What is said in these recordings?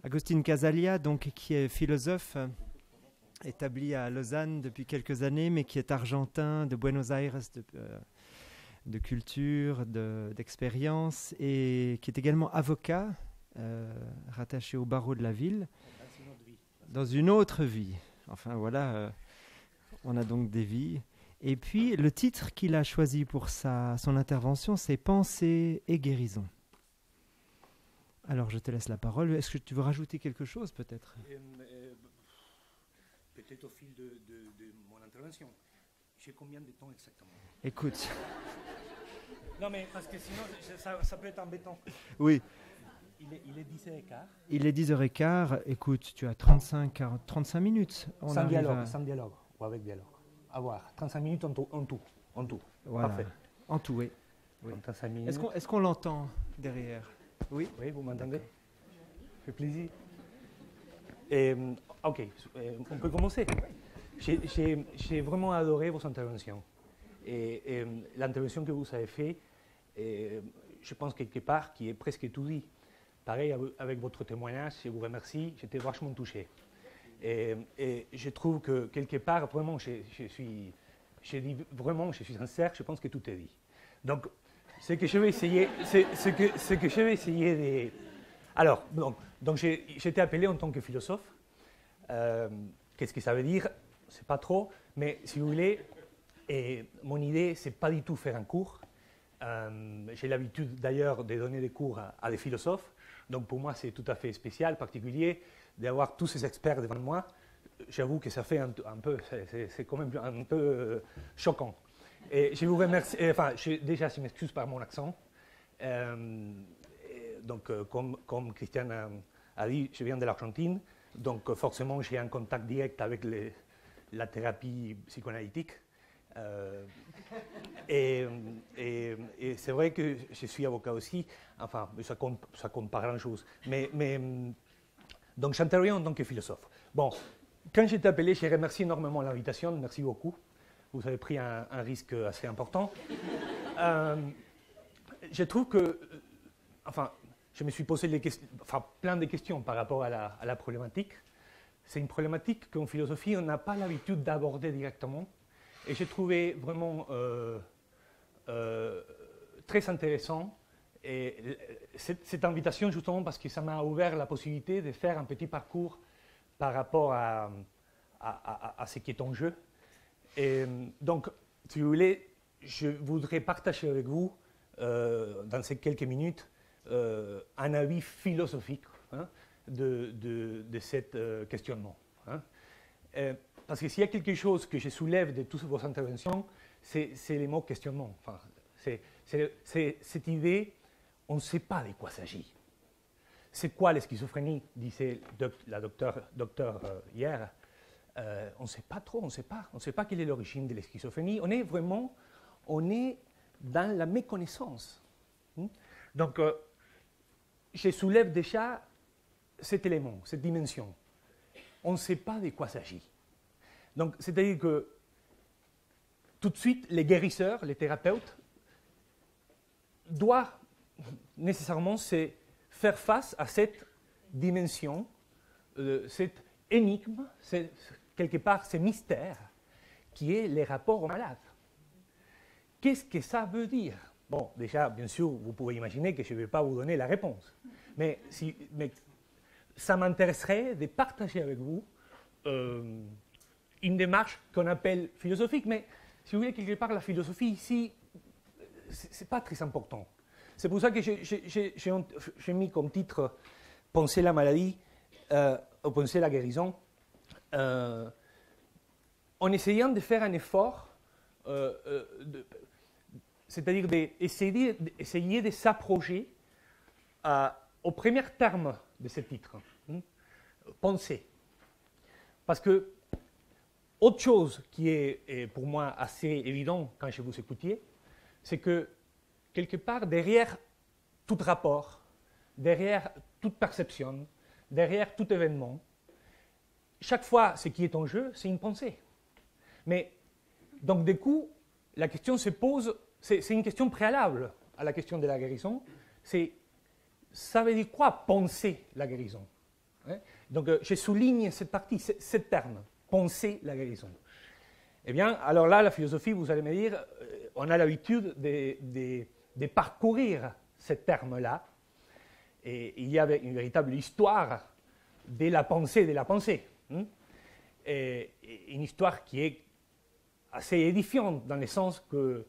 Agustín Casalia, donc, qui est philosophe établi à Lausanne depuis quelques années, mais qui est argentin de Buenos Aires, de culture, d'expérience, et qui est également avocat, rattaché au barreau de la ville, dans une autre vie. Enfin voilà, on a donc des vies. Et puis le titre qu'il a choisi pour son intervention, c'est Pensée et guérison. Alors je te laisse la parole. Est-ce que tu veux rajouter quelque chose peut-être? Peut-être au fil de mon intervention. J'ai combien de temps exactement? Écoute. Non mais parce que sinon ça peut être embêtant. Oui. Il est 10h15. Il est 10h15. Écoute, tu as 35 minutes. Sans dialogue ou avec dialogue. À voir. 35 minutes en tout. Voilà. Parfait. En tout, oui. 35 minutes. Est-ce qu'on l'entend derrière? Oui. Oui, vous m'entendez? Ça fait plaisir. Ok, on peut commencer. J'ai vraiment adoré vos interventions. Et l'intervention que vous avez faite, je pense quelque part, qui est presque tout dit. Pareil avec votre témoignage, je vous remercie, j'étais vachement touché. Et je trouve que quelque part, vraiment, je suis sincère, je pense que tout est dit. Donc, ce que je vais essayer de... Alors, donc j'étais appelé en tant que philosophe. Qu'est-ce que ça veut dire? Je ne sais pas trop, mais si vous voulez, mon idée, ce n'est pas du tout faire un cours. J'ai l'habitude d'ailleurs de donner des cours à des philosophes, donc pour moi c'est tout à fait spécial, particulier, d'avoir tous ces experts devant moi. J'avoue que ça fait un peu, c'est quand même un peu choquant. Et je vous remercie, déjà je m'excuse par mon accent. Donc comme Christiane a dit, je viens de l'Argentine, donc forcément j'ai un contact direct avec la thérapie psychanalytique. Et c'est vrai que je suis avocat aussi, enfin ça compte pas grand-chose. Donc j'interviens en tant que philosophe. Bon, quand j'ai été appelé, j'ai remercié énormément l'invitation, merci beaucoup. Vous avez pris un risque assez important. Je trouve que, je me suis posé plein de questions par rapport à la problématique. C'est une problématique qu'en philosophie, on n'a pas l'habitude d'aborder directement. Et j'ai trouvé vraiment très intéressant cette invitation, justement parce que ça m'a ouvert la possibilité de faire un petit parcours par rapport à ce qui est en jeu. Et donc, si vous voulez, je voudrais partager avec vous, dans ces quelques minutes, un avis philosophique de ce questionnement. Parce que s'il y a quelque chose que je soulève de toutes vos interventions, c'est les mots questionnement. Enfin, c'est cette idée, on ne sait pas de quoi il s'agit. C'est quoi la schizophrénie, disait la docteur hier. On ne sait pas trop, on ne sait pas quelle est l'origine de la schizophrénie. On est dans la méconnaissance. Donc, je soulève déjà cet élément, cette dimension. On ne sait pas de quoi il s'agit. Donc, c'est-à-dire que tout de suite, les guérisseurs, les thérapeutes, doivent nécessairement se faire face à cette dimension, cette énigme, quelque part, ce mystère, qui est les rapports aux malades. Qu'est-ce que ça veut dire? Bon, déjà, bien sûr, vous pouvez imaginer que je ne vais pas vous donner la réponse. Mais ça m'intéresserait de partager avec vous une démarche qu'on appelle philosophique. Mais si vous voulez, quelque part, la philosophie ici, ce n'est pas très important. C'est pour ça que j'ai mis comme titre « Penser la maladie » ou « Penser la guérison », en essayant de faire un effort, c'est-à-dire d'essayer de s'approcher au premier terme de ce titre, penser. Parce que autre chose qui est pour moi assez évident quand je vous écoutais, c'est que quelque part derrière tout rapport, derrière toute perception, derrière tout événement, chaque fois ce qui est en jeu, c'est une pensée. Mais donc du coup, la question se pose, c'est une question préalable à la question de la guérison, c'est ça veut dire quoi penser la guérison? Hein. Donc, je souligne cette partie, ce terme, penser la guérison. Eh bien, alors là, la philosophie, vous allez me dire, on a l'habitude de parcourir ce terme-là, et il y avait une véritable histoire de la pensée, hein, et une histoire qui est assez édifiante dans le sens que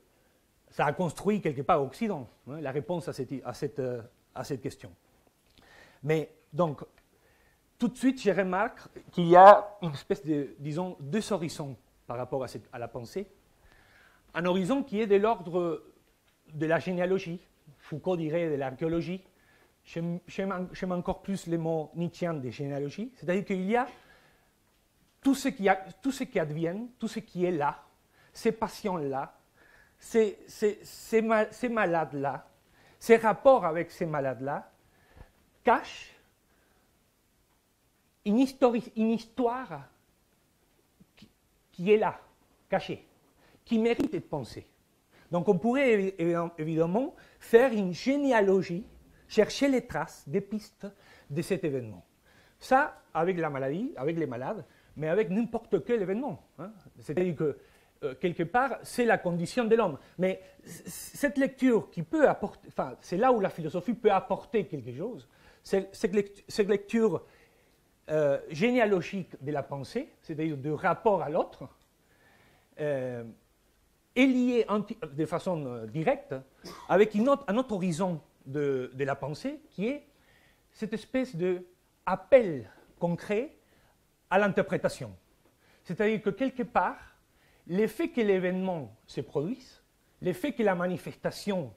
ça a construit quelque part l'Occident, hein, la réponse à cette question. Mais donc, tout de suite, je remarque qu'il y a une espèce de, disons, deux horizons par rapport à la pensée. Un horizon qui est de l'ordre de la généalogie, Foucault dirait de l'archéologie. J'aime encore plus les mots nietzschéens de généalogie, c'est-à-dire qu'il y a tout ce qui advient, tout ce qui est là, ces patients-là, ces malades-là, ces rapports avec ces malades-là, cachent une histoire qui est là, cachée, qui mérite d'être pensée. Donc on pourrait évidemment faire une généalogie, chercher les traces, des pistes de cet événement. Ça, avec la maladie, avec les malades, mais avec n'importe quel événement. Hein. C'est-à-dire que, quelque part, c'est la condition de l'homme. Mais cette lecture qui peut apporter, enfin, c'est là où la philosophie peut apporter quelque chose, cette lecture généalogique de la pensée, c'est-à-dire du rapport à l'autre, est liée de façon directe avec un autre horizon de la pensée qui est cette espèce d'appel concret à l'interprétation. C'est-à-dire que quelque part, l'effet que l'événement se produise, l'effet que la manifestation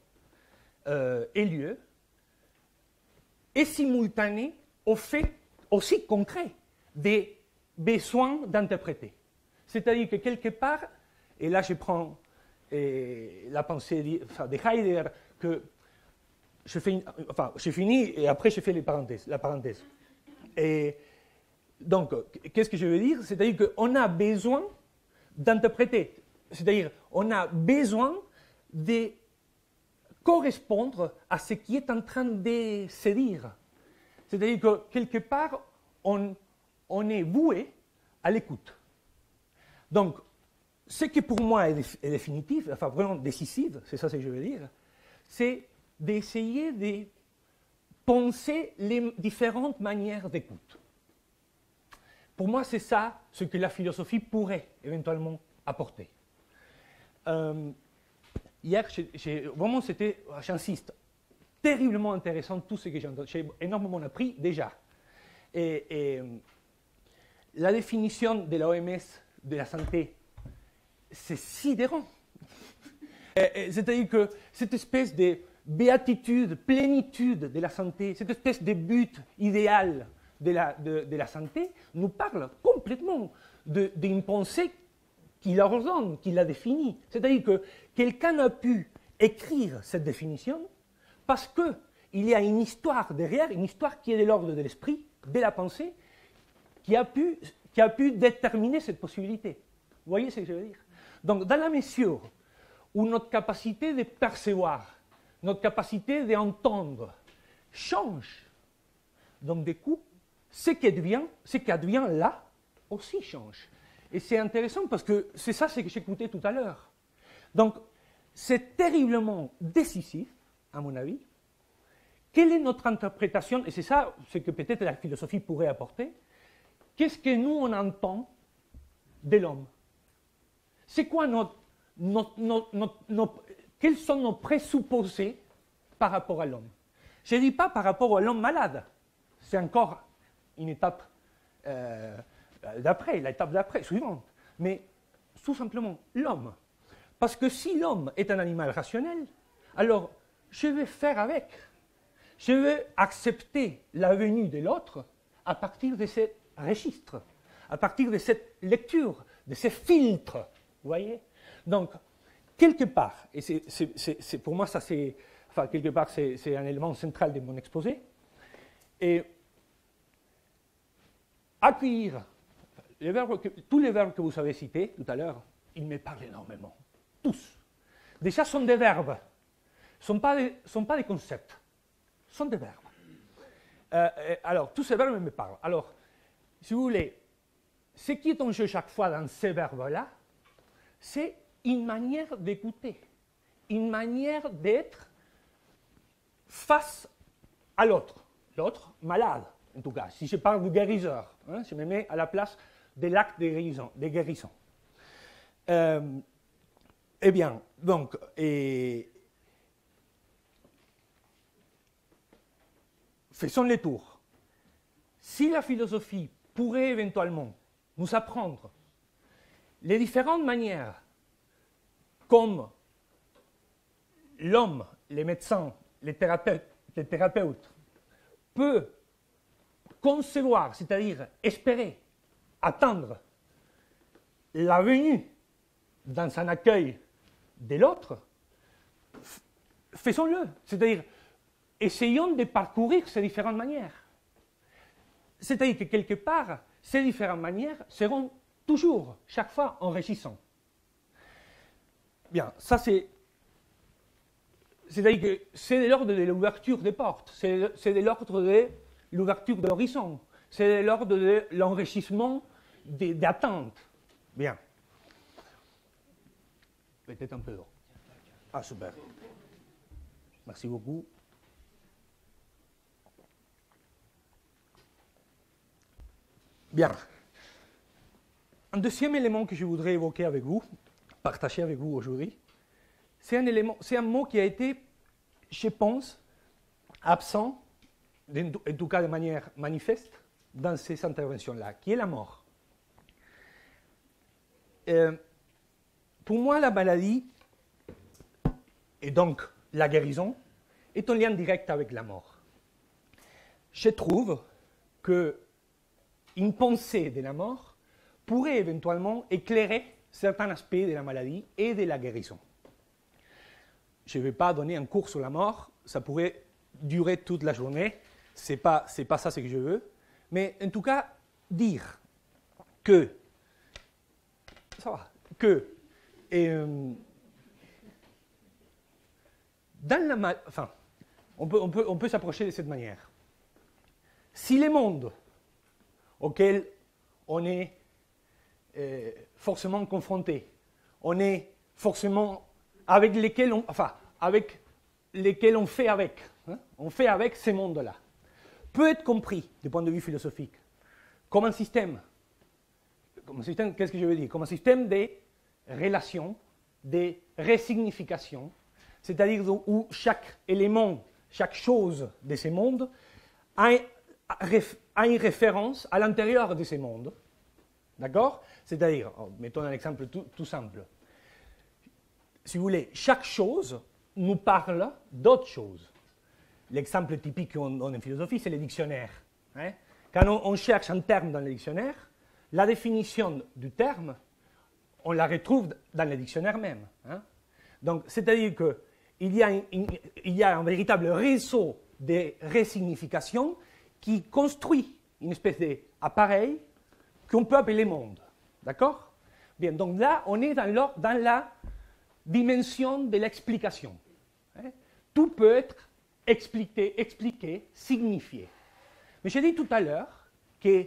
ait lieu, est simultané au fait aussi concret des besoins d'interpréter. C'est-à-dire que quelque part, et là je prends la pensée de Heidegger, que je finis et après je fais la parenthèse. Et donc, qu'est-ce que je veux dire? C'est-à-dire qu'on a besoin d'interpréter, c'est-à-dire on a besoin de correspondre à ce qui est en train de se dire. C'est-à-dire que quelque part, on est voué à l'écoute. Donc, ce qui pour moi est définitif, enfin vraiment décisif, c'est ça que je veux dire, c'est d'essayer de penser les différentes manières d'écoute. Pour moi, c'est ça ce que la philosophie pourrait éventuellement apporter. Hier, vraiment, j'insiste, terriblement intéressant tout ce que j'ai entendu. J'ai énormément appris déjà. Et la définition de l'OMS de la santé, c'est sidérant. C'est-à-dire que cette espèce de béatitude, plénitude de la santé, cette espèce de but idéal de la santé, nous parle complètement d'une pensée qui l'ordonne, qui la définit. C'est-à-dire que quelqu'un a pu écrire cette définition parce qu'il y a une histoire derrière, une histoire qui est de l'ordre de l'esprit, de la pensée, qui a pu déterminer cette possibilité. Vous voyez ce que je veux dire? Donc, dans la mesure où notre capacité de percevoir, notre capacité d'entendre change, donc du coup, ce qui advient là aussi change. Et c'est intéressant parce que c'est ça ce que j'écoutais tout à l'heure. Donc, c'est terriblement décisif, à mon avis. Quelle est notre interprétation? Et c'est ça ce que peut-être la philosophie pourrait apporter. Qu'est-ce que nous, on entend de l'homme? C'est quoi quels sont nos présupposés par rapport à l'homme? Je ne dis pas par rapport à l'homme malade. C'est encore une étape d'après, l'étape d'après, suivante. Mais tout simplement l'homme. Parce que si l'homme est un animal rationnel, alors je vais faire avec. Je vais accepter la venue de l'autre à partir de ces registres, à partir de cette lecture, de ces filtres. Vous voyez? Donc, quelque part, et pour moi, ça c'est, enfin, quelque part, c'est un élément central de mon exposé, et accueillir tous les verbes que vous avez cités tout à l'heure, ils me parlent énormément. Tous. Déjà, sont des verbes. Ce ne sont pas des concepts. Ce sont des verbes. Alors, tous ces verbes me parlent. Alors, si vous voulez, ce qui est en jeu chaque fois dans ces verbes-là, c'est une manière d'écouter, une manière d'être face à l'autre. L'autre, malade, en tout cas. Si je parle de guérisseur, hein, je me mets à la place de l'acte de guérison. Eh bien, donc, faisons le tour. Si la philosophie pourrait éventuellement nous apprendre les différentes manières comme l'homme, les médecins, les thérapeutes peut concevoir, c'est-à-dire espérer, attendre la venue dans un accueil de l'autre, faisons-le. C'est-à-dire, essayons de parcourir ces différentes manières. C'est-à-dire que quelque part, ces différentes manières seront toujours, chaque fois, enrichissantes. Bien, ça c'est-à-dire que c'est de l'ordre de l'ouverture des portes, c'est de l'ordre de l'ouverture de l'horizon, c'est de l'ordre de l'enrichissement d'attente. Bien. Peut-être un peu d'eau. Ah, super. Merci beaucoup. Bien. Un deuxième élément que je voudrais évoquer avec vous, partager avec vous aujourd'hui, c'est un mot qui a été, je pense, absent, en tout cas de manière manifeste, dans ces interventions-là, qui est la mort. Pour moi, la maladie, et donc la guérison, est en lien direct avec la mort. Je trouve qu'une pensée de la mort pourrait éventuellement éclairer certains aspects de la maladie et de la guérison. Je ne vais pas donner un cours sur la mort, ça pourrait durer toute la journée, ce n'est pas ça ce que je veux, mais en tout cas, dire que, on peut s'approcher de cette manière. Si les mondes auxquels on est forcément confronté, on est forcément avec lesquels on fait avec, hein, on fait avec ces mondes-là, peut être compris du point de vue philosophique comme un système, qu'est-ce que je veux dire? Comme un système de relations, de resignification, c'est-à-dire où chaque élément, chaque chose de ces mondes a une référence à l'intérieur de ces mondes. D'accord? C'est-à-dire, mettons un exemple tout simple. Si vous voulez, chaque chose nous parle d'autre chose. L'exemple typique qu'on donne en philosophie, c'est les dictionnaires. Hein? Quand on cherche un terme dans le dictionnaire, la définition du terme, on la retrouve dans le dictionnaire même. Hein? Donc, c'est-à-dire qu'il y a un véritable réseau de resignification qui construit une espèce d'appareil qu'on peut appeler monde. D'accord? Bien, donc là, on est dans la dimension de l'explication. Hein? Tout peut être expliqué, signifié. Mais j'ai dit tout à l'heure que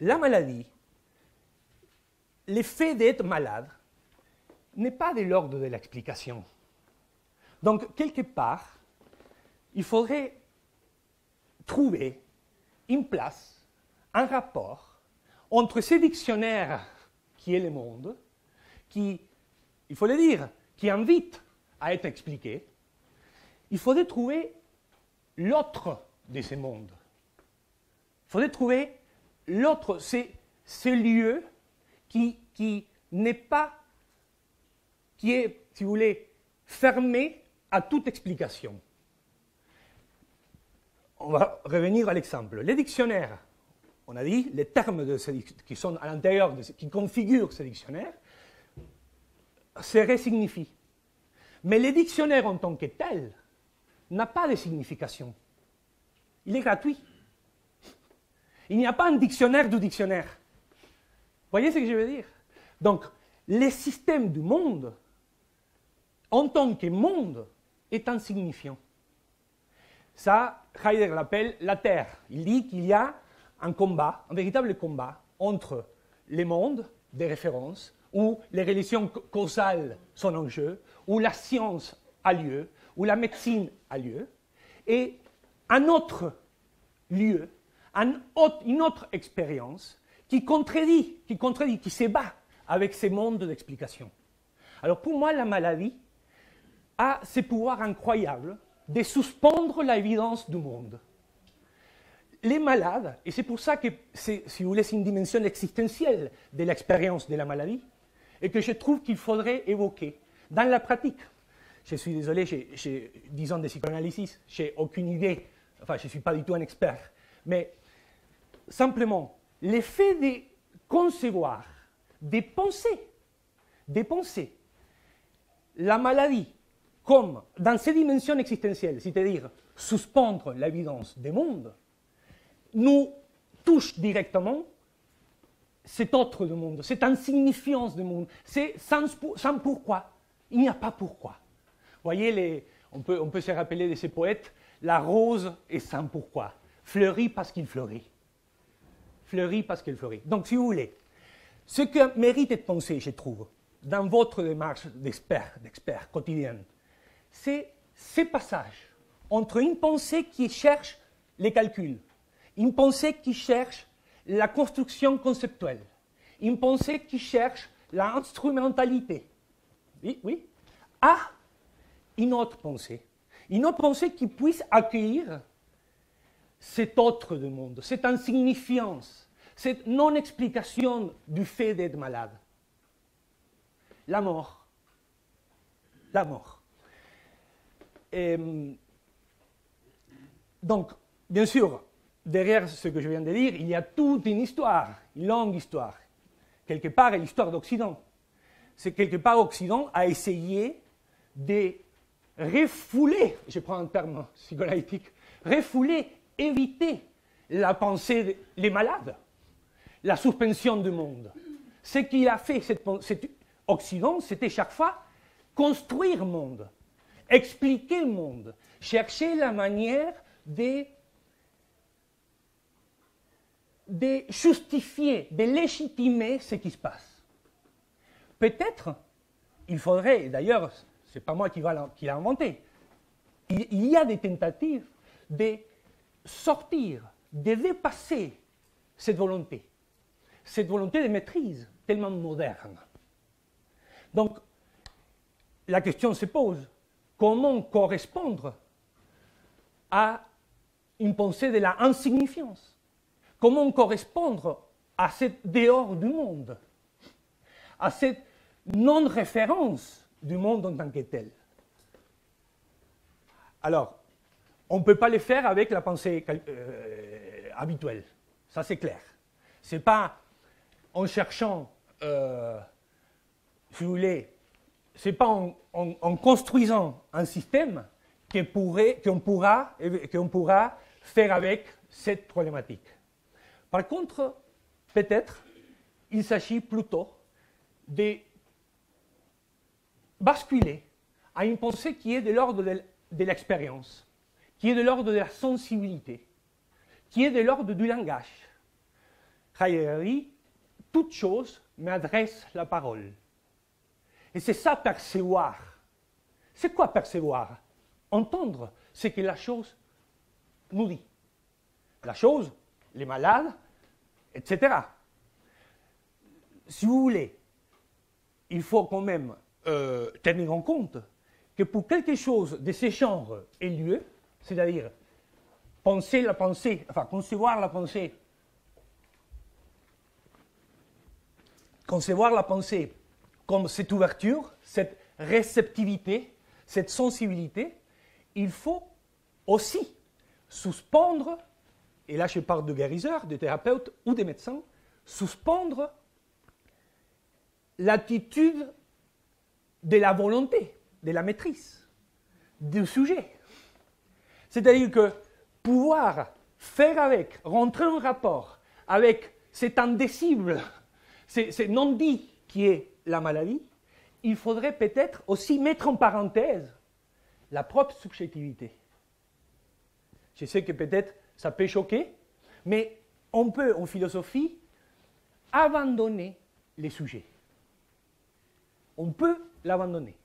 la maladie, l'effet d'être malade, n'est pas de l'ordre de l'explication. Donc, quelque part, il faudrait trouver une place, un rapport entre ces dictionnaires qui est le monde, qui, il faut le dire, qui invite à être expliqué. Il faudrait trouver l'autre de ces mondes. Il faudrait trouver l'autre, ce lieu qui n'est pas, qui est, si vous voulez, fermé à toute explication. On va revenir à l'exemple. Les dictionnaires, on a dit, les termes qui sont à l'intérieur, qui configurent ces dictionnaires, se resignifient. Mais les dictionnaires en tant que tels n'ont pas de signification. Il est gratuit. Il n'y a pas un dictionnaire du dictionnaire. Vous voyez ce que je veux dire? Donc, le système du monde, en tant que monde, est insignifiant. Ça, Heidegger l'appelle la Terre. Il dit qu'il y a un combat, un véritable combat entre les mondes des références, où les relations causales sont en jeu, où la science a lieu, où la médecine a lieu, et un autre lieu, une autre expérience qui contredit, qui se bat avec ces mondes d'explication. Alors pour moi, la maladie a ce pouvoir incroyable de suspendre l'évidence du monde. Les malades, et c'est pour ça que c'est, si vous voulez, c'est une dimension existentielle de l'expérience de la maladie, et que je trouve qu'il faudrait évoquer dans la pratique. Je suis désolé, j'ai 10 ans de psychanalyse, je n'ai aucune idée, enfin je ne suis pas du tout un expert, mais simplement, le fait de concevoir, de penser la maladie comme dans ces dimensions existentielles, c'est-à-dire suspendre l'évidence des mondes, nous touche directement cet autre du monde, cette insignifiance du monde, c'est sans pourquoi. Il n'y a pas pourquoi. Vous voyez, on peut se rappeler de ces poètes, la rose est sans pourquoi, fleurit parce qu'il fleurit. Fleurit parce qu'il fleurit. Donc, si vous voulez, ce que mérite d'être pensé, je trouve, dans votre démarche d'expert quotidienne, c'est ces passages entre une pensée qui cherche les calculs, une pensée qui cherche la construction conceptuelle, une pensée qui cherche l'instrumentalité, oui, à une autre pensée qui puisse accueillir cet autre du monde, cette insignifiance, cette non-explication du fait d'être malade. La mort. La mort. Donc, bien sûr, derrière ce que je viens de dire, il y a toute une histoire, une longue histoire. Quelque part, est l'histoire d'Occident. C'est quelque part, Occident a essayé de refouler, je prends un terme psychanalytique, refouler, éviter la pensée des malades, la suspension du monde. Ce qu'il a fait, cet Occident, c'était chaque fois construire le monde, expliquer le monde, chercher la manière de justifier, de légitimer ce qui se passe. Peut-être, il faudrait, d'ailleurs, ce n'est pas moi qui l'ai inventé, il y a des tentatives de sortir, de dépasser cette volonté de maîtrise tellement moderne. Donc, la question se pose, comment correspondre à une pensée de la insignifiance? Comment correspondre à cette dehors du monde, à cette non-référence du monde en tant que tel? Alors, on ne peut pas le faire avec la pensée habituelle, ça c'est clair. Ce n'est pas en cherchant, si vous voulez, ce n'est pas en construisant un système qu'on pourra faire avec cette problématique. Par contre, peut-être, il s'agit plutôt de basculer à une pensée qui est de l'ordre de l'expérience, qui est de l'ordre de la sensibilité, qui est de l'ordre du langage. Heidegger dit, toute chose m'adresse la parole. Et c'est ça, percevoir. C'est quoi percevoir? Entendre ce que la chose nous dit. La chose, les malades, etc. Si vous voulez, il faut quand même tenir en compte que pour quelque chose de ce genre ait lieu, c'est-à-dire penser la pensée, enfin concevoir la pensée comme cette ouverture, cette réceptivité, cette sensibilité, il faut aussi suspendre, et là je parle de guérisseurs, de thérapeutes ou de médecins, suspendre l'attitude de la volonté, de la maîtrise, du sujet. C'est-à-dire que pouvoir faire avec, rentrer en rapport avec cet indicible, ce non-dit qui est la maladie, il faudrait peut-être aussi mettre en parenthèse la propre subjectivité. Je sais que peut-être ça peut choquer, mais on peut, en philosophie, abandonner les sujets. On peut l'abandonner.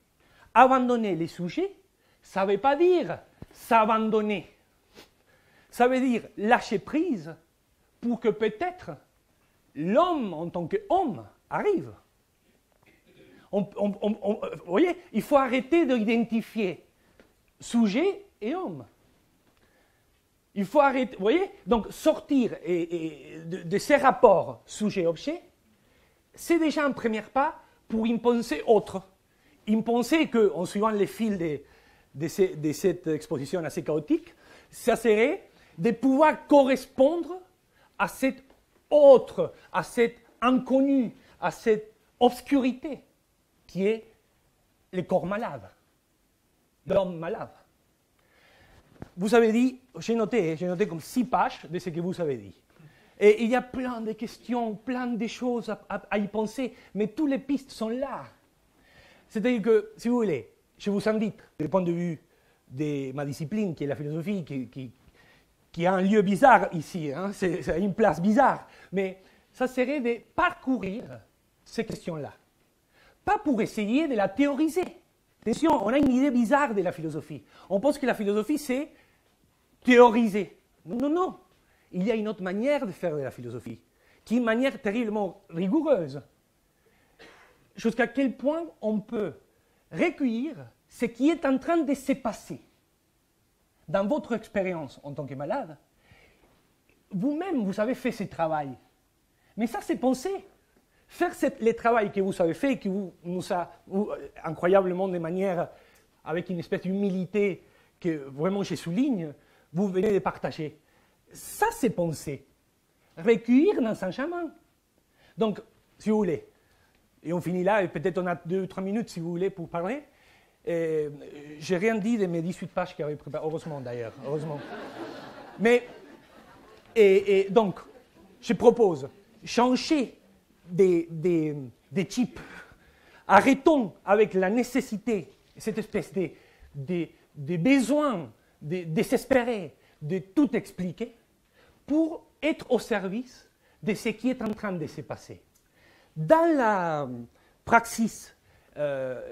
Abandonner les sujets, ça ne veut pas dire s'abandonner. Ça veut dire lâcher prise pour que peut-être l'homme en tant qu'homme arrive. Vous voyez, il faut arrêter d'identifier sujet et homme. Il faut arrêter, vous voyez, donc sortir de ces rapports sujet-objet, c'est déjà un premier pas pour une pensée autre. Une pensée que, en suivant les fils de cette exposition assez chaotique, ça serait de pouvoir correspondre à cette autre, à cette inconnue, à cette obscurité qui est le corps malade, l'homme malade. Vous avez dit, j'ai noté comme 6 pages de ce que vous avez dit. Et il y a plein de questions, plein de choses à y penser, mais toutes les pistes sont là. C'est-à-dire que, si vous voulez, je vous invite, du point de vue de ma discipline, qui est la philosophie, qui a un lieu bizarre ici, hein, c'est une place bizarre, mais ça serait de parcourir ces questions-là. Pas pour essayer de la théoriser. Attention, on a une idée bizarre de la philosophie. On pense que la philosophie, c'est théoriser. Non, non, non. Il y a une autre manière de faire de la philosophie, qui est une manière terriblement rigoureuse. Jusqu'à quel point on peut recueillir ce qui est en train de se passer. Dans votre expérience en tant que malade, vous-même, vous avez fait ce travail. Mais ça, c'est penser. Faire le travail que vous avez fait, qui nous a incroyablement de manière, avec une espèce d'humilité que vraiment je souligne, vous venez de partager. Ça, c'est penser. Recueillir dans un chemin. Donc, si vous voulez, et on finit là, et peut-être on a 2 ou 3 minutes si vous voulez pour parler. J'ai rien dit de mes 18 pages que j'avais préparées, heureusement d'ailleurs, heureusement. Mais, donc, je propose, changer des types. Arrêtons avec la nécessité, cette espèce de besoin désespéré de tout expliquer pour être au service de ce qui est en train de se passer. Dans la praxis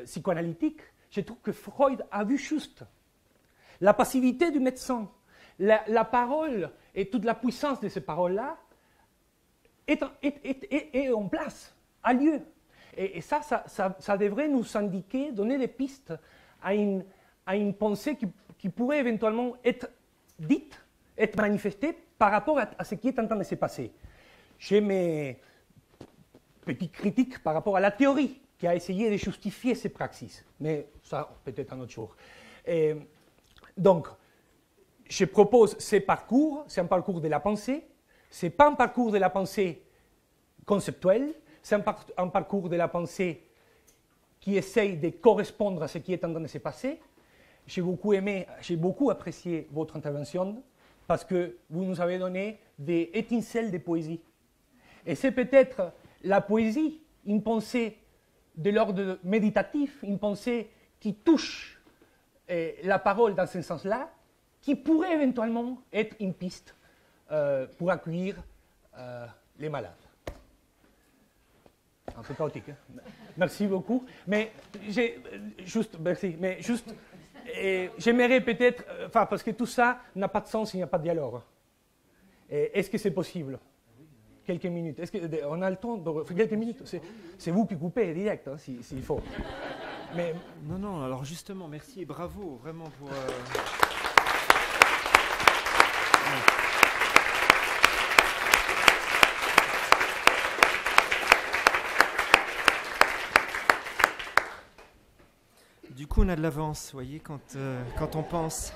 psychoanalytique, je trouve que Freud a vu juste la passivité du médecin, la parole et toute la puissance de ces paroles-là est en place, a lieu. Et ça devrait nous indiquer, donner des pistes à une pensée qui pourrait éventuellement être dite, être manifestée par rapport à ce qui est en train de se passer. J'ai mes petites critiques par rapport à la théorie qui a essayé de justifier ces praxis, mais ça, peut-être un autre jour. Donc, je propose ces parcours, c'est un parcours de la pensée, ce n'est pas un parcours de la pensée conceptuelle, c'est un parcours de la pensée qui essaye de correspondre à ce qui est en train de se passer. J'ai beaucoup aimé, j'ai beaucoup apprécié votre intervention parce que vous nous avez donné des étincelles de poésie. Et c'est peut-être la poésie, une pensée de l'ordre méditatif, une pensée qui touche la parole dans ce sens-là, qui pourrait éventuellement être une piste pour accueillir les malades. Un peu chaotique. Hein? Merci beaucoup. Mais merci. Mais juste, j'aimerais peut-être, parce que tout ça n'a pas de sens s'il n'y a pas de dialogue. Est-ce que c'est possible? Quelques minutes. Est-ce qu'on a le temps de quelques minutes? C'est vous qui coupez direct, hein, s'il faut. Mais non. Alors justement, merci et bravo vraiment pour. Du coup, on a de l'avance, vous voyez, quand on pense.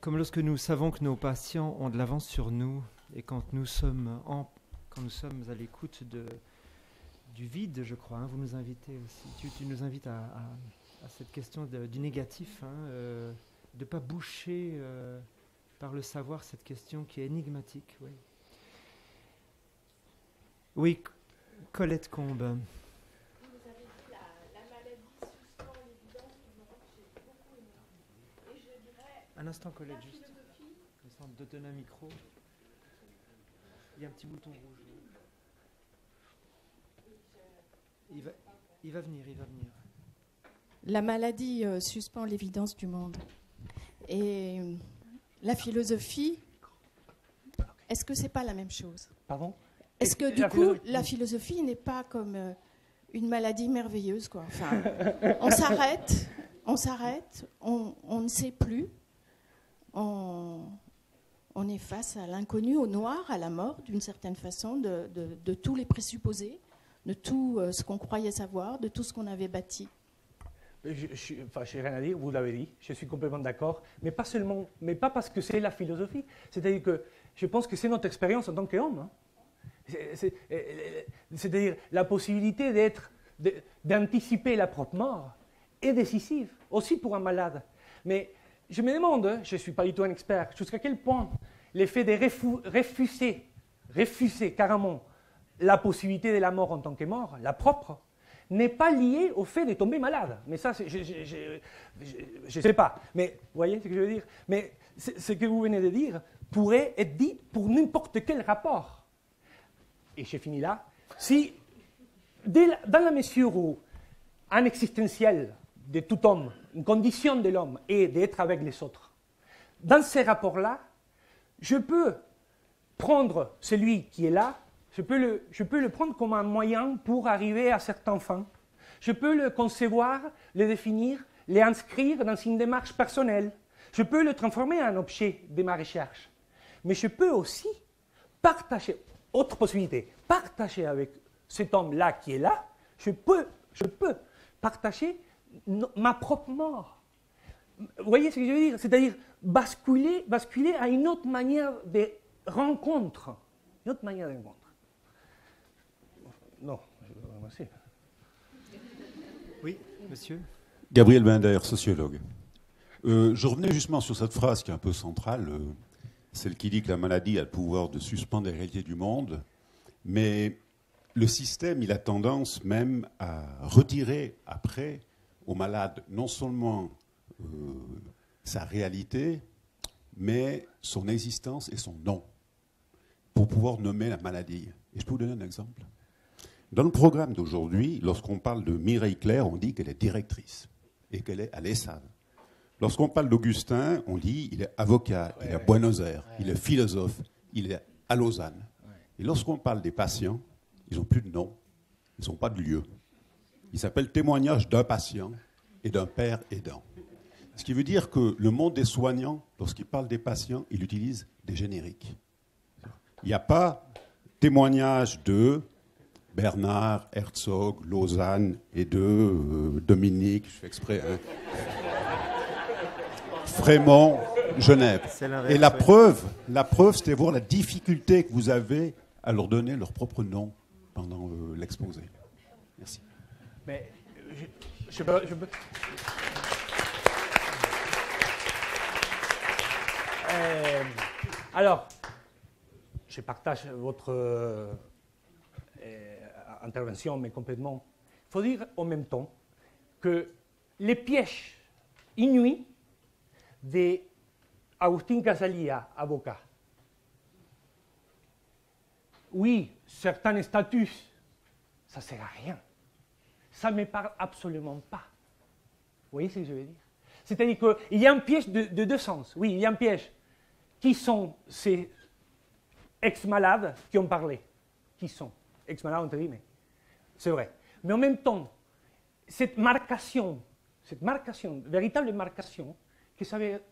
Comme lorsque nous savons que nos patients ont de l'avance sur nous, et quand nous sommes à l'écoute du vide, je crois, hein, vous nous invitez aussi, tu nous invites à cette question du négatif, hein, de ne pas boucher par le savoir cette question qui est énigmatique. Oui, oui, Colette Combe. Un instant, Colette, juste. Le centre de donner un micro. Il y a un petit bouton rouge. Il va venir. La maladie suspend l'évidence du monde. Et la philosophie, est-ce que c'est pas la même chose? Pardon? Est-ce que du coup, la philosophie n'est pas comme une maladie merveilleuse, quoi? Enfin, on s'arrête, on ne sait plus, on est face à l'inconnu, au noir, à la mort, d'une certaine façon, de tous les présupposés, de tout ce qu'on croyait savoir, de tout ce qu'on avait bâti. Je n'ai rien à dire, vous l'avez dit, je suis complètement d'accord, mais pas seulement, mais pas parce que c'est la philosophie, c'est-à-dire que je pense que c'est notre expérience en tant qu'homme. Hein. C'est-à-dire la possibilité d'anticiper la propre mort est décisive, aussi pour un malade. Mais je me demande, je ne suis pas du tout un expert, jusqu'à quel point l'effet de refuser carrément la possibilité de la mort en tant que mort, la propre, n'est pas lié au fait de tomber malade. Mais ça, je ne sais pas. Mais vous voyez ce que je veux dire? Mais ce que vous venez de dire pourrait être dit pour n'importe quel rapport. Et j'ai fini là. Si, dans la mesure où un existentiel de tout homme, une condition de l'homme est d'être avec les autres, dans ces rapports-là, je peux prendre celui qui est là, je peux le prendre comme un moyen pour arriver à certaines fins. Je peux le concevoir, le définir, l'inscrire dans une démarche personnelle. Je peux le transformer en objet de ma recherche. Mais je peux aussi partager, autre possibilité, partager avec cet homme-là qui est là, je peux partager ma propre mort. Vous voyez ce que je veux dire? C'est-à-dire basculer à une autre manière de rencontre. Une autre manière de rencontre. Non, je vais ramasser. Oui, monsieur. Gabriel Binder, sociologue. Je revenais justement sur cette phrase qui est un peu centrale, celle qui dit que la maladie a le pouvoir de suspendre les réalités du monde, mais le système, il a tendance même à retirer après au malade non seulement sa réalité, mais son existence et son nom, pour pouvoir nommer la maladie. Et je peux vous donner un exemple. Dans le programme d'aujourd'hui, lorsqu'on parle de Mireille Claire, on dit qu'elle est directrice et qu'elle est à l'ESSAD. Lorsqu'on parle d'Augustin, on dit qu'il est avocat, il est à Buenos Aires, il est philosophe, il est à Lausanne. Et lorsqu'on parle des patients, ils n'ont plus de nom, ils n'ont pas de lieu. Ils s'appellent témoignage d'un patient et d'un père aidant. Ce qui veut dire que le monde des soignants, lorsqu'il parle des patients, il utilise des génériques. Il n'y a pas témoignage de Bernard, Herzog, Lausanne et de Dominique, je fais exprès, hein. Frémont, Genève. Et la preuve, c'était voir la difficulté que vous avez à leur donner leur propre nom pendant l'exposé. Merci. Mais je peux... Alors, je partage votre intervention, mais complètement. Il faut dire en même temps que les pièges inouïs d'Agustín Casalia, avocat. Oui, certains statuts, ça ne sert à rien. Ça ne me parle absolument pas. Vous voyez ce que je veux dire? C'est-à-dire qu'il y a un piège de deux sens. Oui, il y a un piège. Qui sont ces ex-malades qui ont parlé? Qui sont ex-malades, entre guillemets. C'est vrai. Mais en même temps, cette marcation, véritable marcation, que ça ne veut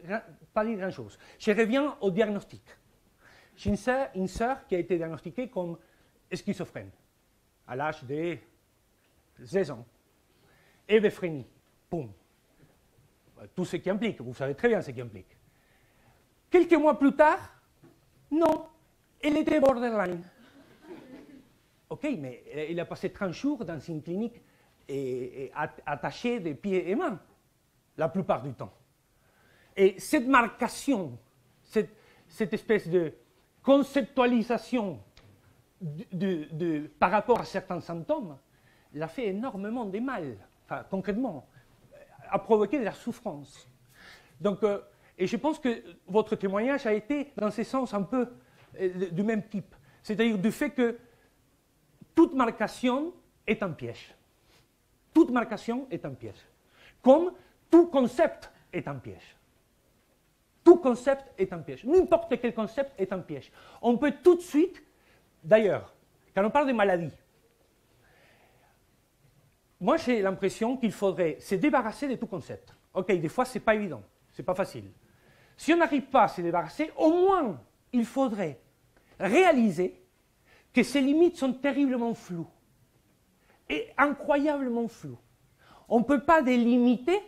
pas dire grand-chose. Je reviens au diagnostic. J'ai une sœur qui a été diagnostiquée comme schizophrène à l'âge de 16 ans. Évéphrénie. Poum. Tout ce qui implique, vous savez très bien ce qui implique. Quelques mois plus tard, non, elle était borderline. Ok, mais il a passé 30 jours dans une clinique attachée de pieds et mains, la plupart du temps. Et cette marcation, cette espèce de conceptualisation par rapport à certains symptômes, l'a fait énormément de mal, enfin, concrètement, a provoqué de la souffrance. Donc, Et je pense que votre témoignage a été dans ce sens un peu du même type. C'est-à-dire du fait que toute marcation est un piège. Toute marcation est un piège. Comme tout concept est un piège. Tout concept est un piège. N'importe quel concept est un piège. On peut tout de suite, d'ailleurs, quand on parle de maladie, moi j'ai l'impression qu'il faudrait se débarrasser de tout concept. Ok, des fois c'est pas évident, c'est pas facile. Si on n'arrive pas à se débarrasser, au moins il faudrait réaliser que ces limites sont terriblement floues et incroyablement floues. On ne peut pas délimiter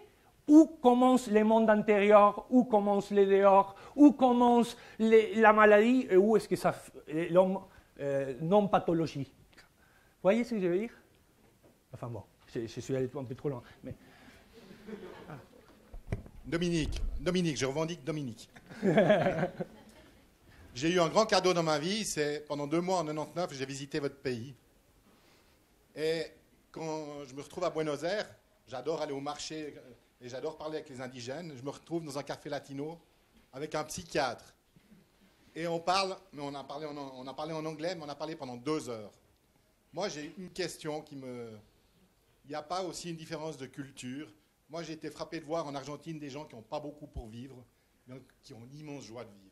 où commence le monde intérieur, où commence le dehors, où commence la maladie et où est-ce que ça l'homme non-pathologie. Vous voyez ce que je veux dire? Enfin bon, je suis allé un peu trop loin. Mais... Ah. Dominique, je revendique Dominique. J'ai eu un grand cadeau dans ma vie, c'est pendant 2 mois en 99, j'ai visité votre pays. Et quand je me retrouve à Buenos Aires, j'adore aller au marché et j'adore parler avec les indigènes. Je me retrouve dans un café latino avec un psychiatre. Et on parle, mais on a parlé en anglais, mais on a parlé pendant 2 heures. Moi, j'ai une question qui me... Il n'y a pas aussi une différence de culture? Moi, j'ai été frappé de voir en Argentine des gens qui n'ont pas beaucoup pour vivre, mais qui ont une immense joie de vivre.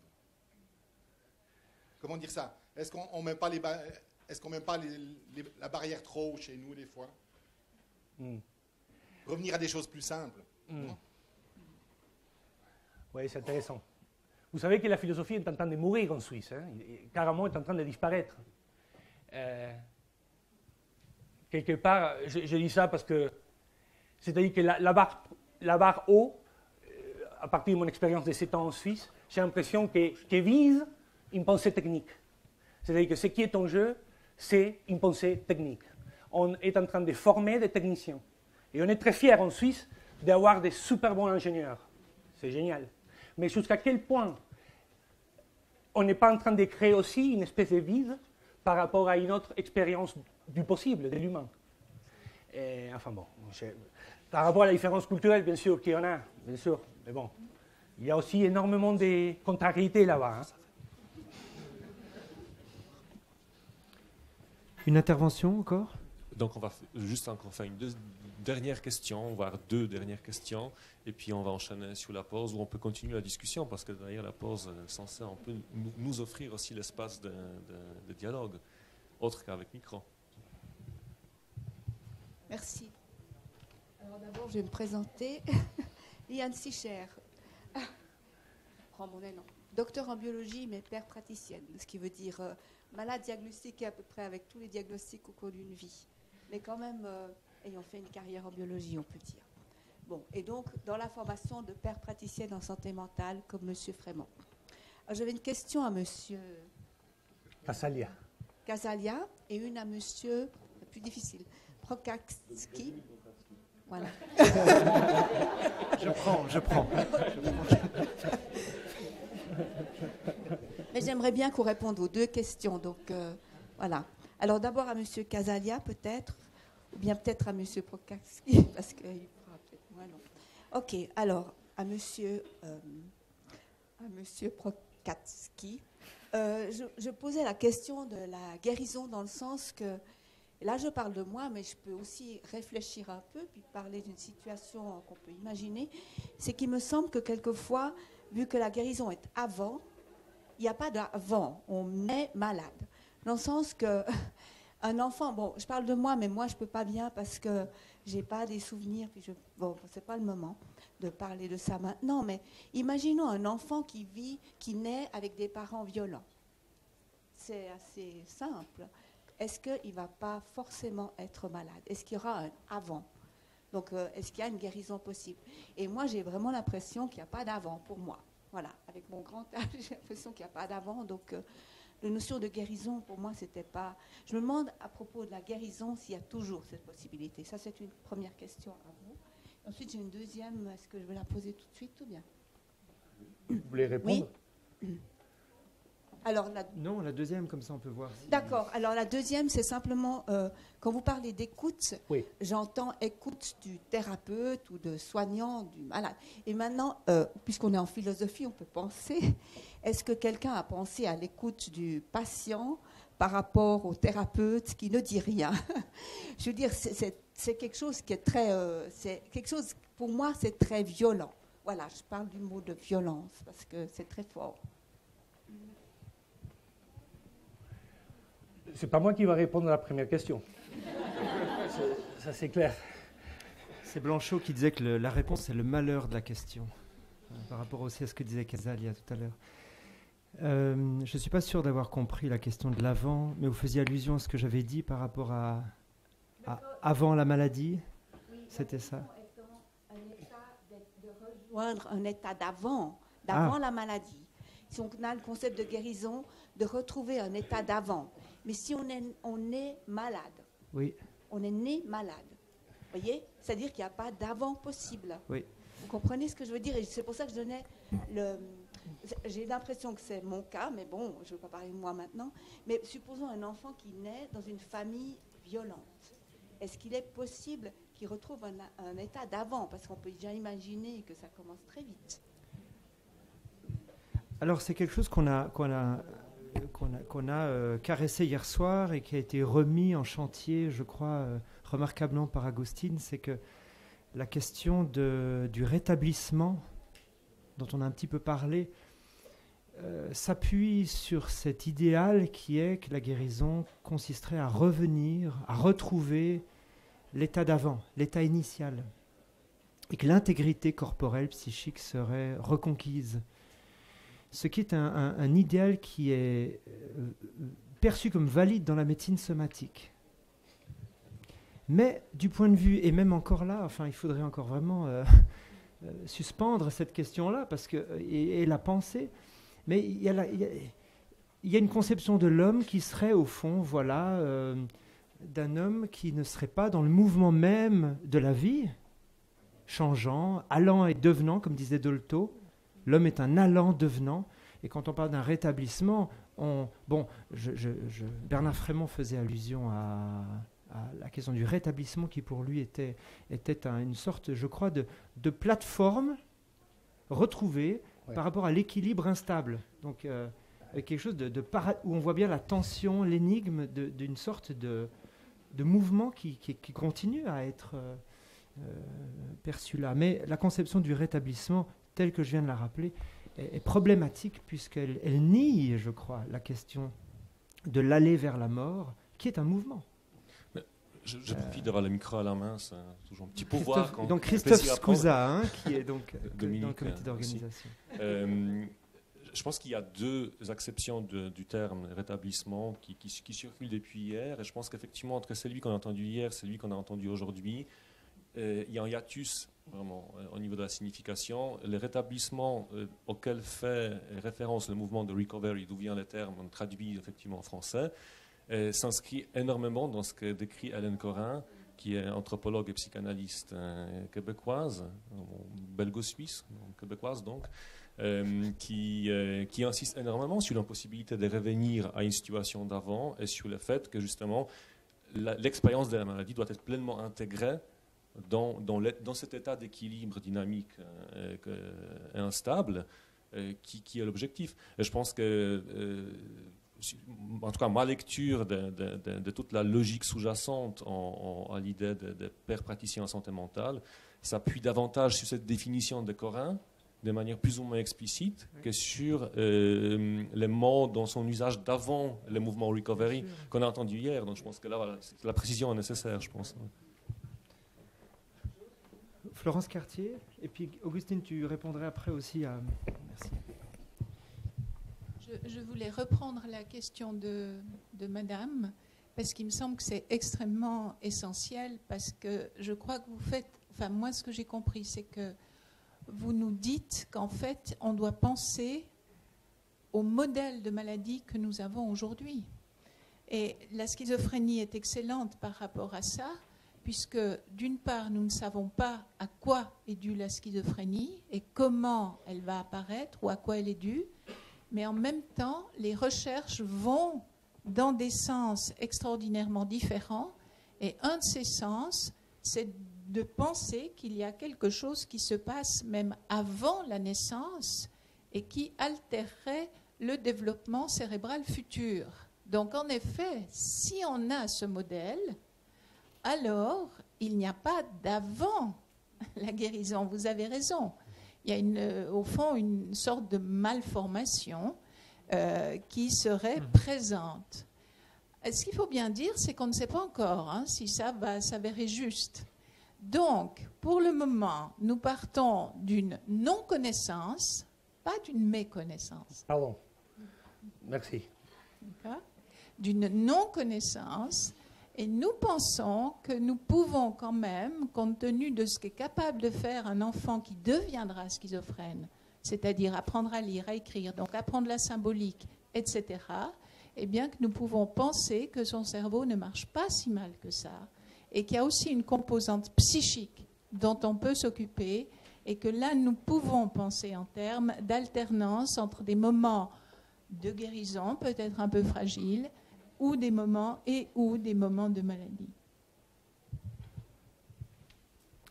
Comment dire ça? Est-ce qu'on ne met pas, la barrière trop haut chez nous, des fois? Revenir à des choses plus simples. Oui, c'est intéressant. Vous savez que la philosophie est en train de mourir en Suisse, hein? Carrément est en train de disparaître. Quelque part, je dis ça parce que, c'est-à-dire que la barre haut, à partir de mon expérience de 7 ans en Suisse, j'ai l'impression qu'elle vise une pensée technique. C'est-à-dire que ce qui est en jeu, c'est une pensée technique. On est en train de former des techniciens. Et on est très fiers en Suisse d'avoir des super bons ingénieurs. C'est génial. Mais jusqu'à quel point on n'est pas en train de créer aussi une espèce de vide par rapport à une autre expérience du possible, de l'humain. Enfin bon, par rapport à la différence culturelle, bien sûr qu'il y en a, bien sûr. Mais bon, il y a aussi énormément de contrariétés là-bas. Hein. Une intervention encore? Donc on va juste encore faire une dernière question, voire 2 dernières questions, et puis on va enchaîner sur la pause, où on peut continuer la discussion, parce que derrière la pause, sans ça, on peut nous offrir aussi l'espace de dialogue, autre qu'avec micro. Merci. Alors d'abord, je vais me présenter. Liane Sicher. Prends mon nom. Docteur en biologie, mais père praticienne, ce qui veut dire malade diagnostiqué à peu près avec tous les diagnostics au cours d'une vie. Mais quand même, ayant fait une carrière en biologie, on peut dire. Bon, et donc, dans la formation de père praticienne en santé mentale, comme M. Frémont. Alors, j'avais une question à M. Casalia et une à M. plus difficile, Prokaczki. Voilà. Je prends. Mais j'aimerais bien qu'on réponde aux 2 questions. Donc, voilà. Alors, d'abord à M. Casalia, peut-être, ou bien peut-être à M. Prokaczki, parce qu'il fera peut-être moins long. OK. Alors, à M. Prokaczki, je posais la question de la guérison dans le sens que, là, je parle de moi, mais je peux aussi réfléchir un peu, puis parler d'une situation qu'on peut imaginer. C'est qu'il me semble que quelquefois, vu que la guérison est avant, il n'y a pas d'avant, on est malade. Dans le sens que un enfant, bon, je parle de moi, mais moi, je ne peux pas bien parce que je n'ai pas des souvenirs, puis bon, ce n'est pas le moment de parler de ça maintenant, mais imaginons un enfant qui naît avec des parents violents. C'est assez simple. Est-ce qu'il ne va pas forcément être malade? Est-ce qu'il y aura un avant? Donc, est-ce qu'il y a une guérison possible? Et moi, j'ai vraiment l'impression qu'il n'y a pas d'avant pour moi. Voilà, avec mon grand âge, j'ai l'impression qu'il n'y a pas d'avant. Donc, la notion de guérison, pour moi, c'était pas... Je me demande, à propos de la guérison, s'il y a toujours cette possibilité. Ça, c'est une première question à vous. Ensuite, j'ai une deuxième. Est-ce que je vais la poser tout de suite ou bien? Vous voulez répondre? Oui. Alors, Non, la deuxième, comme ça on peut voir. Si... D'accord. Alors la deuxième, c'est simplement, quand vous parlez d'écoute, Oui. j'entends écoute du thérapeute ou de soignant, du malade. Et maintenant, puisqu'on est en philosophie, on peut penser, est-ce que quelqu'un a pensé à l'écoute du patient par rapport au thérapeute qui ne dit rien? Je veux dire, c'est quelque chose qui est très... c'est quelque chose, pour moi, c'est très violent. Voilà, je parle du mot de violence parce que c'est très fort. C'est pas moi qui va répondre à la première question. Ça, c'est clair. C'est Blanchot qui disait que la réponse, c'est le malheur de la question. Par rapport aussi à ce que disait Casalia tout à l'heure. Je ne suis pas sûr d'avoir compris la question de l'avant, mais vous faisiez allusion à ce que j'avais dit par rapport à avant la maladie. Oui, c'était ça. Un état de rejoindre un état d'avant la maladie. Si on a le concept de guérison, de retrouver un état d'avant. Mais si on est malade, oui. On est né malade, vous voyez? C'est-à-dire qu'il n'y a pas d'avant possible. Oui. Vous comprenez ce que je veux dire? Et c'est pour ça que je donnais j'ai l'impression que c'est mon cas, mais bon, je ne veux pas parler de moi maintenant. Mais supposons un enfant qui naît dans une famille violente. Est-ce qu'il est possible qu'il retrouve un état d'avant? Parce qu'on peut déjà imaginer que ça commence très vite. Alors c'est quelque chose qu'on a caressé hier soir et qui a été remis en chantier, je crois, remarquablement par Agostine, c'est que la question du rétablissement, dont on a un petit peu parlé, s'appuie sur cet idéal qui est que la guérison consisterait à revenir, à retrouver l'état d'avant, l'état initial, et que l'intégrité corporelle, psychique serait reconquise. Ce qui est un idéal qui est perçu comme valide dans la médecine somatique. Mais du point de vue, et même encore là, enfin, il faudrait encore vraiment suspendre cette question-là, parce que, et la penser, mais il y a une conception de l'homme qui serait, au fond, voilà, d'un homme qui ne serait pas dans le mouvement même de la vie, changeant, allant et devenant, comme disait Dolto. L'homme est un allant devenant, et quand on parle d'un rétablissement, Bernard Frémont faisait allusion à la question du rétablissement qui pour lui était une sorte, je crois, de plateforme retrouvée par rapport à l'équilibre instable. Donc, quelque chose où on voit bien la tension, l'énigme d'une sorte de mouvement qui continue à être perçu là. Mais la conception du rétablissement, telle que je viens de la rappeler, est problématique puisqu'elle nie, je crois, la question de l'aller vers la mort, qui est un mouvement. Je profite d'avoir le micro à la main, c'est toujours un petit pouvoir. Donc Christophe Scouza, qui est donc Dominique, dans le comité d'organisation. Je pense qu'il y a deux acceptions du terme rétablissement qui circulent depuis hier, et je pense qu'effectivement, entre celui qu'on a entendu hier et celui qu'on a entendu aujourd'hui, il y a un hiatus vraiment au niveau de la signification. Le rétablissement auquel fait référence le mouvement de recovery, d'où vient le terme, on traduit effectivement en français, s'inscrit énormément dans ce que décrit Hélène Corin, qui est anthropologue et psychanalyste québécoise, belgo-suisse, québécoise donc, qui insiste énormément sur l'impossibilité de revenir à une situation d'avant et sur le fait que justement l'expérience de la maladie doit être pleinement intégrée dans cet état d'équilibre dynamique et instable qui est l'objectif. Et je pense que en tout cas, ma lecture de toute la logique sous-jacente à l'idée de père praticien en santé mentale s'appuie davantage sur cette définition de Corin, de manière plus ou moins explicite, que sur les mots dans son usage d'avant le mouvement recovery qu'on a entendu hier. Donc je pense que là, voilà, la précision est nécessaire, je pense. Florence Cartier, et puis Augustine, tu répondrais après aussi à... Merci. Je voulais reprendre la question de Madame, parce qu'il me semble que c'est extrêmement essentiel, parce que je crois que vous faites... Enfin, moi, ce que j'ai compris, c'est que vous nous dites qu'en fait, on doit penser au modèle de maladie que nous avons aujourd'hui. Et la schizophrénie est excellente par rapport à ça, puisque d'une part, nous ne savons pas à quoi est due la schizophrénie et comment elle va apparaître ou à quoi elle est due. mais en même temps, les recherches vont dans des sens extraordinairement différents. Et un de ces sens, c'est de penser qu'il y a quelque chose qui se passe même avant la naissance et qui altérerait le développement cérébral futur. Donc en effet, si on a ce modèle, alors il n'y a pas d'avant la guérison. Vous avez raison. Il y a au fond une sorte de malformation qui serait présente. Ce qu'il faut bien dire, c'est qu'on ne sait pas encore si ça va s'avérer juste. Donc, pour le moment, nous partons d'une non-connaissance, pas d'une méconnaissance. Pardon. Merci. D'une non-connaissance, et nous pensons que nous pouvons quand même, compte tenu de ce qu'est capable de faire un enfant qui deviendra schizophrène, c'est-à-dire apprendre à lire, à écrire, donc apprendre la symbolique, etc., eh bien que nous pouvons penser que son cerveau ne marche pas si mal que ça, et qu'il y a aussi une composante psychique dont on peut s'occuper, et que là, nous pouvons penser en termes d'alternance entre des moments de guérison, peut-être un peu fragiles, ou des moments de maladie.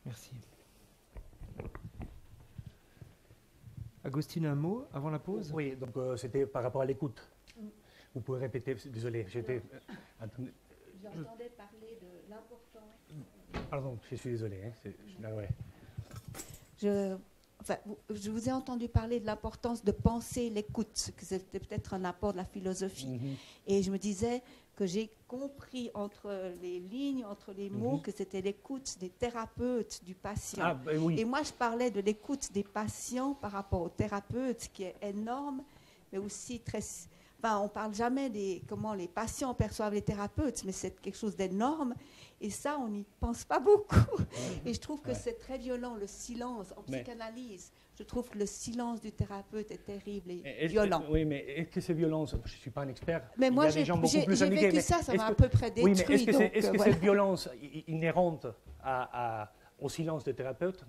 Merci. Agostine, un mot avant la pause? Oui, donc c'était par rapport à l'écoute. Vous pouvez répéter, désolé, j'étais... J'entendais parler de l'importance. Pardon, je suis désolé. Ouais. Je vous ai entendu parler de l'importance de penser l'écoute, que c'était peut-être un apport de la philosophie. Et je me disais que j'ai compris entre les lignes, entre les mots, que c'était l'écoute des thérapeutes du patient. Ah, oui. Et moi, je parlais de l'écoute des patients par rapport aux thérapeutes, qui est énorme, mais aussi très... Enfin, on ne parle jamais de comment les patients perçoivent les thérapeutes, mais c'est quelque chose d'énorme. Et ça, on n'y pense pas beaucoup. Et je trouve que c'est très violent, le silence. En psychanalyse, je trouve que le silence du thérapeute est terrible et violent. Oui, mais est-ce que c'est violent? Je ne suis pas un expert. Mais moi, j'ai vécu ça, ça m'a à peu près détruit. Oui, mais est-ce que cette violence inhérente au silence du thérapeute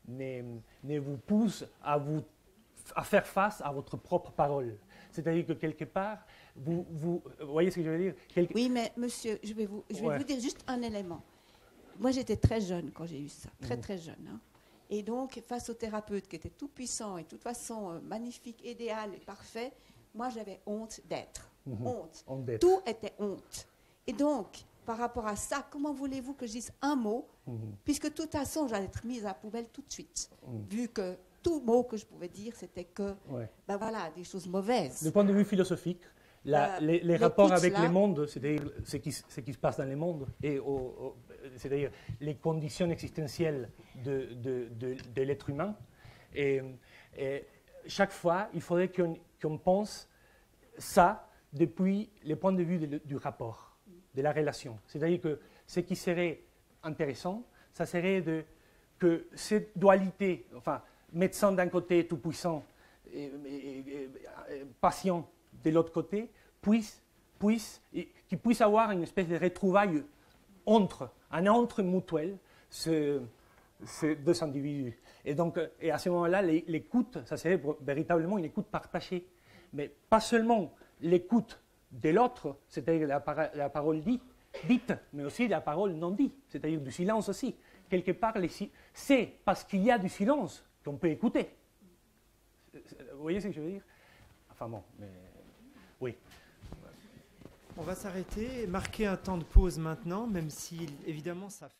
ne vous pousse à faire face à votre propre parole? C'est-à-dire que quelque part, vous voyez ce que je veux dire? Oui, mais monsieur, je vais vous dire juste un élément. Moi, j'étais très jeune quand j'ai eu ça, très jeune. Hein. Et donc, face au thérapeute qui était tout puissant et de toute façon magnifique, idéal et parfait, moi, j'avais honte d'être. Honte. Tout était honte. Et donc, par rapport à ça, comment voulez-vous que je dise un mot, puisque de toute façon, j'allais être mise à la poubelle tout de suite, vu que tout mot que je pouvais dire, c'était que, ben voilà, des choses mauvaises. Du point de vue philosophique, les rapports avec les mondes, c'est-à-dire ce qui se passe dans les mondes, et c'est-à-dire les conditions existentielles de l'être humain, et chaque fois, il faudrait qu'on pense ça depuis le point de vue du rapport, de la relation. C'est-à-dire que ce qui serait intéressant, ça serait que cette dualité, enfin, médecin d'un côté tout-puissant et patient de l'autre côté, qu'il puisse avoir une espèce de retrouvaille un entre mutuel, ces deux individus. Et donc, à ce moment-là, l'écoute, ça serait véritablement une écoute partagée. Mais pas seulement l'écoute de l'autre, c'est-à-dire la parole dite, mais aussi la parole non dite, c'est-à-dire du silence aussi. Quelque part, c'est parce qu'il y a du silence qu'on peut écouter. Vous voyez ce que je veux dire? Enfin bon, mais oui. On va s'arrêter et marquer un temps de pause maintenant, même si évidemment ça fait...